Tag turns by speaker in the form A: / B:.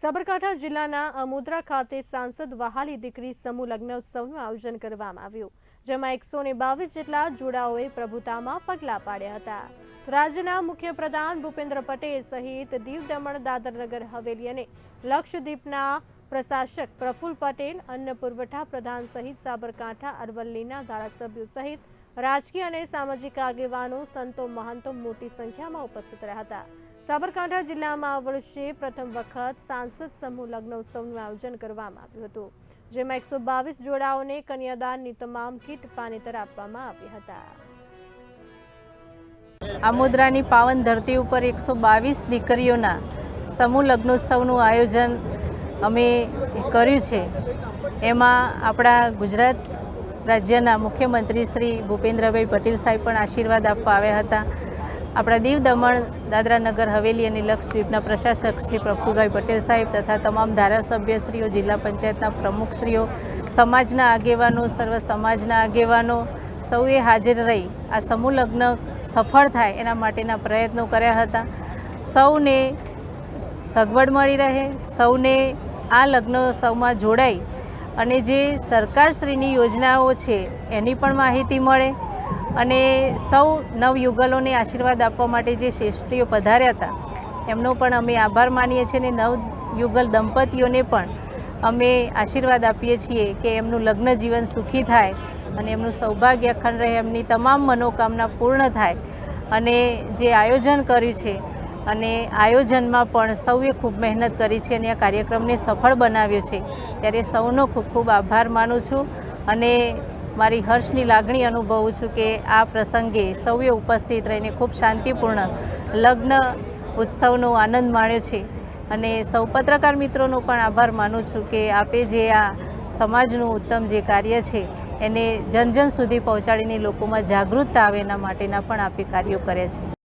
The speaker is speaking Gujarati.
A: સાબરકાંઠા જિલ્લાના અમોદરા ખાતે સાંસદ વહાલી દીકરી સમૂહ લગ્નોત્સવનું આયોજન કરવામાં આવ્યું, જેમાં 122 જેટલા જોડાઓએ પ્રભુતામાં પગલાં પાડ્યા હતા. રાજ્યના મુખ્યપ્રધાન ભૂપેન્દ્ર પટેલ સહિત દીવ દમણ દાદર નગર હવેલી અને લક્ષદ્વીપના પ્રશાસક પ્રફુલ્લ પટેલ, અન્ન પુરવઠા પ્રધાન સહિત સાબરકાંઠા અરવલ્લીના ધારાસભ્યો સહિત રાજકીય અને સામાજિક આગેવાનો, સંતો, મહંતો મોટી સંખ્યામાં ઉપસ્થિત રહ્યા હતા. સાબરકાંઠા જિલ્લામાં આ વર્ષે પ્રથમ વખત સાંસદ સમૂહ લગ્નોત્સવનું આયોજન કરવામાં આવ્યું હતું, જેમાં 122 જોડાઓને કન્યાદાનની તમામ કીટ પાનેતર આપવામાં આવી હતા.
B: આમોદરાની પાવન ધરતી ઉપર 122 દીકરીઓના સમૂહ લગ્નોત્સવનું આયોજન અમે કર્યું છે. એમાં આપણા ગુજરાત રાજ્યના મુખ્યમંત્રી શ્રી ભૂપેન્દ્રભાઈ પટેલ સાહેબ પણ આશીર્વાદ આપવા આવ્યા હતા. આપણા દીવ દમણ દાદરા નગર હવેલી અને લક્ષદ્વીપના પ્રશાસક શ્રી પ્રફુલભાઈ પટેલ સાહેબ તથા તમામ ધારાસભ્યશ્રીઓ, જિલ્લા પંચાયતના પ્રમુખશ્રીઓ, સમાજના આગેવાનો, સર્વ સમાજના આગેવાનો સૌએ હાજર રહી આ સમૂહ લગ્ન સફળ થાય એના માટેના પ્રયત્નો કર્યા હતા. સૌને સગવડ મળી રહે, સૌને આ લગ્નોત્સવમાં જોડાઈ અને જે સરકારશ્રીની યોજનાઓ છે એની પણ માહિતી મળે અને સૌ નવયુગલોને આશીર્વાદ આપવા માટે જે શ્રેષ્ઠીઓ પધાર્યા હતા એમનો પણ અમે આભાર માનીએ છીએ અને નવયુગલ દંપતીઓને પણ અમે આશીર્વાદ આપીએ છીએ કે એમનું લગ્ન જીવન સુખી થાય અને એમનું સૌભાગ્ય અખંડ રહે, એમની તમામ મનોકામના પૂર્ણ થાય. અને જે આયોજન કર્યું છે અને આયોજનમાં પણ સૌએ ખૂબ મહેનત કરી છે અને આ કાર્યક્રમને સફળ બનાવ્યો છે, ત્યારે સૌનો ખૂબ ખૂબ આભાર માનું છું અને મારી હર્ષની લાગણી અનુભવું છું કે આ પ્રસંગે સૌએ ઉપસ્થિત રહીને ખૂબ શાંતિપૂર્ણ લગ્ન ઉત્સવનો આનંદ માણ્યો છે. અને સૌ પત્રકાર મિત્રોનો પણ આભાર માનું છું કે આપે જે આ સમાજનું ઉત્તમ જે કાર્ય છે એને જન જન સુધી પહોંચાડીને લોકોમાં જાગૃતતા આવે એના માટેના પણ આપે કાર્યો કર્યા છે.